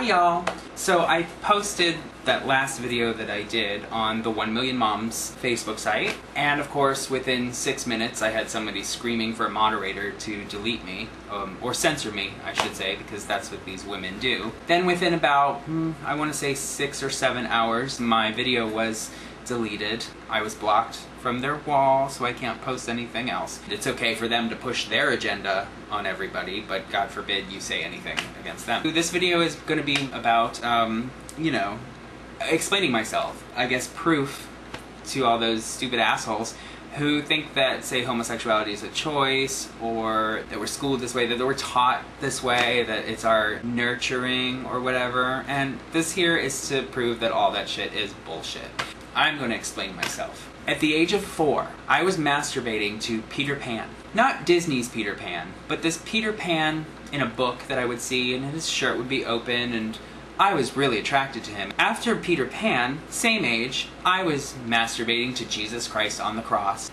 y'all! So I posted that last video that I did on the 1 Million Moms Facebook site, and of course within 6 minutes I had somebody screaming for a moderator to delete me, or censor me I should say, because that's what these women do. Then within about, I want to say 6 or 7 hours, my video was deleted. I was blocked from their wall, so I can't post anything else. It's okay for them to push their agenda on everybody, but God forbid you say anything against them. This video is going to be about, you know, explaining myself. I guess proof to all those stupid assholes who think that, say, homosexuality is a choice, or that we're schooled this way, that we're taught this way, that it's our nurturing or whatever. And this here is to prove that all that shit is bullshit. I'm going to explain myself. At the age of 4, I was masturbating to Peter Pan. Not Disney's Peter Pan, but this Peter Pan in a book that I would see, and his shirt would be open, and I was really attracted to him. After Peter Pan, same age, I was masturbating to Jesus Christ on the cross.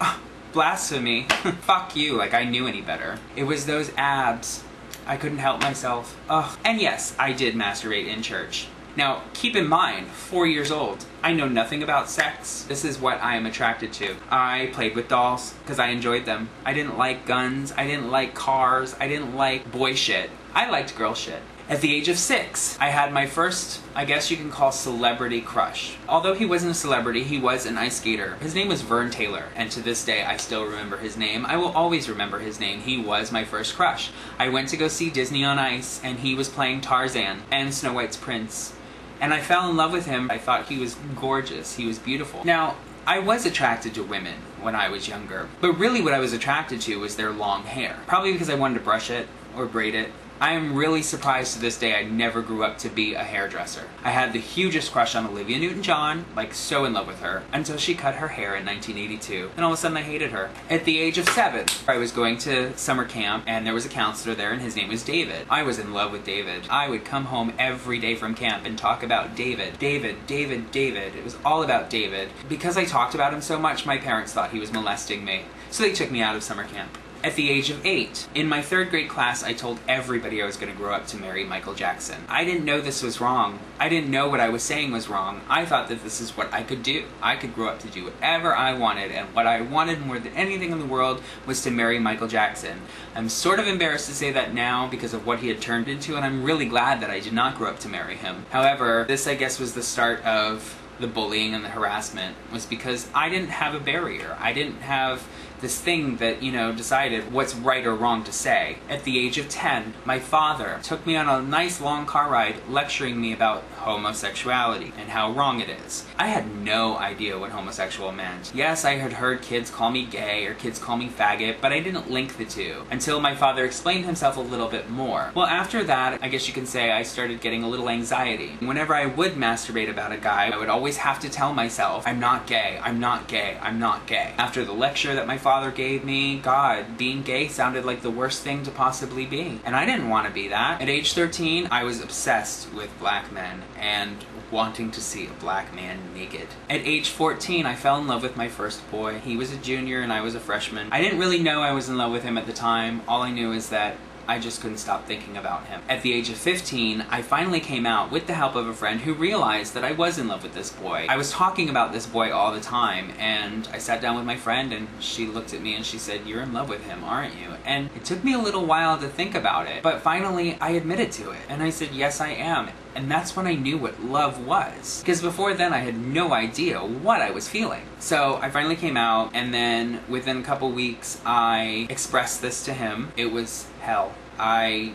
Blasphemy. Fuck you, like I knew any better. It was those abs. I couldn't help myself. Ugh. And yes, I did masturbate in church. Now, keep in mind, 4 years old, I know nothing about sex. This is what I am attracted to. I played with dolls because I enjoyed them. I didn't like guns, I didn't like cars, I didn't like boy shit. I liked girl shit. At the age of 6, I had my first, I guess you can call, celebrity crush. Although he wasn't a celebrity, he was an ice skater. His name was Vern Taylor, and to this day I still remember his name. I will always remember his name. He was my first crush. I went to go see Disney on Ice, and he was playing Tarzan and Snow White's prince. And I fell in love with him. I thought he was gorgeous. He was beautiful. Now, I was attracted to women when I was younger, but really what I was attracted to was their long hair. Probably because I wanted to brush it or braid it. I am really surprised to this day I never grew up to be a hairdresser. I had the hugest crush on Olivia Newton-John, like so in love with her, until she cut her hair in 1982, and all of a sudden I hated her. At the age of 7, I was going to summer camp, and there was a counselor there, and his name was David. I was in love with David. I would come home every day from camp and talk about David. David, David, David. It was all about David. Because I talked about him so much, my parents thought he was molesting me, so they took me out of summer camp. At the age of 8, in my 3rd grade class, I told everybody I was going to grow up to marry Michael Jackson. I didn't know this was wrong. I didn't know what I was saying was wrong. I thought that this is what I could do. I could grow up to do whatever I wanted, and what I wanted more than anything in the world was to marry Michael Jackson. I'm sort of embarrassed to say that now because of what he had turned into, and I'm really glad that I did not grow up to marry him. However, this I guess was the start of the bullying and the harassment, was because I didn't have a barrier. I didn't have this thing that, you know, decided what's right or wrong to say. At the age of 10, my father took me on a nice long car ride lecturing me about homosexuality and how wrong it is. I had no idea what homosexual meant. Yes, I had heard kids call me gay or kids call me faggot, but I didn't link the two until my father explained himself a little bit more. Well, after that, I guess you can say I started getting a little anxiety. Whenever I would masturbate about a guy, I would always have to tell myself, I'm not gay, I'm not gay, I'm not gay. After the lecture that my father gave me, God, being gay sounded like the worst thing to possibly be. And I didn't want to be that. At age 13, I was obsessed with black men and wanting to see a black man naked. At age 14, I fell in love with my first boy. He was a junior and I was a freshman. I didn't really know I was in love with him at the time. All I knew is that I just couldn't stop thinking about him. At the age of 15, I finally came out with the help of a friend who realized that I was in love with this boy. I was talking about this boy all the time, and I sat down with my friend and she looked at me and she said, "You're in love with him, aren't you?" And it took me a little while to think about it, but finally I admitted to it. And I said, yes, I am. And that's when I knew what love was. Because before then I had no idea what I was feeling. So I finally came out, and then within a couple weeks I expressed this to him. It was hell. I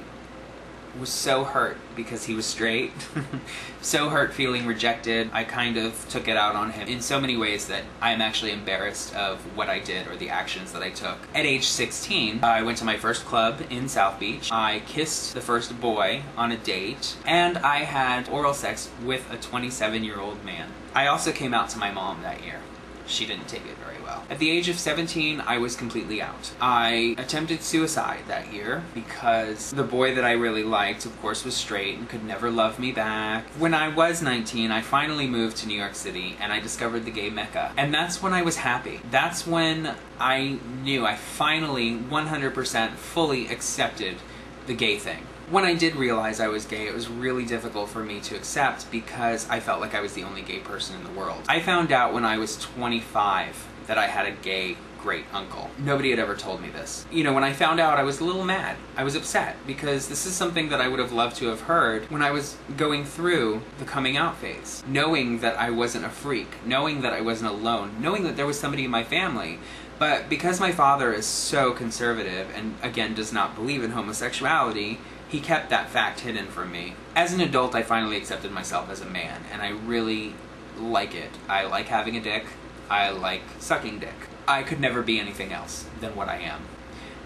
was so hurt because he was straight. So hurt feeling rejected. I kind of took it out on him in so many ways that I'm actually embarrassed of what I did or the actions that I took. At age 16, I went to my first club in South Beach. I kissed the first boy on a date, and I had oral sex with a 27-year-old man. I also came out to my mom that year. She didn't take it very well. At the age of 17, I was completely out. I attempted suicide that year because the boy that I really liked, of course, was straight and could never love me back. When I was 19, I finally moved to New York City and I discovered the gay mecca. And that's when I was happy. That's when I knew I finally 100% fully accepted the gay thing. When I did realize I was gay, it was really difficult for me to accept because I felt like I was the only gay person in the world. I found out when I was 25 that I had a gay great uncle. Nobody had ever told me this. You know, when I found out, I was a little mad. I was upset because this is something that I would have loved to have heard when I was going through the coming out phase. Knowing that I wasn't a freak, knowing that I wasn't alone, knowing that there was somebody in my family. But because my father is so conservative and, again, does not believe in homosexuality, he kept that fact hidden from me. As an adult, I finally accepted myself as a man, and I really like it. I like having a dick. I like sucking dick. I could never be anything else than what I am.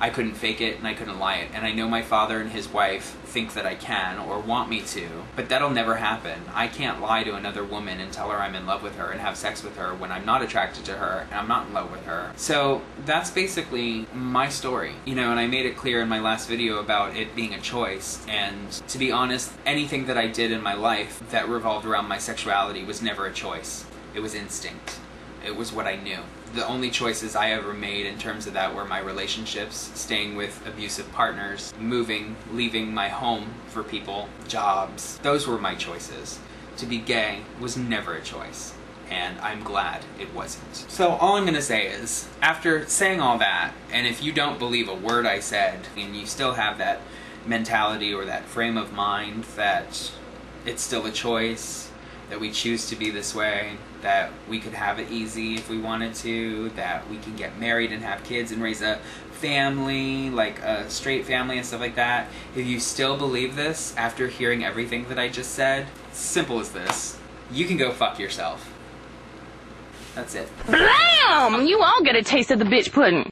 I couldn't fake it and I couldn't lie it. And I know my father and his wife think that I can or want me to, but that'll never happen. I can't lie to another woman and tell her I'm in love with her and have sex with her when I'm not attracted to her and I'm not in love with her. So that's basically my story. You know, and I made it clear in my last video about it being a choice. And to be honest, anything that I did in my life that revolved around my sexuality was never a choice. It was instinct. It was what I knew. The only choices I ever made in terms of that were my relationships, staying with abusive partners, moving, leaving my home for people, jobs. Those were my choices. To be gay was never a choice, and I'm glad it wasn't. So all I'm gonna say is, after saying all that, and if you don't believe a word I said, and you still have that mentality or that frame of mind that it's still a choice, that we choose to be this way, that we could have it easy if we wanted to, that we can get married and have kids and raise a family, like a straight family and stuff like that. If you still believe this after hearing everything that I just said, it's simple as this. You can go fuck yourself. That's it. Blam! You all get a taste of the bitch pudding.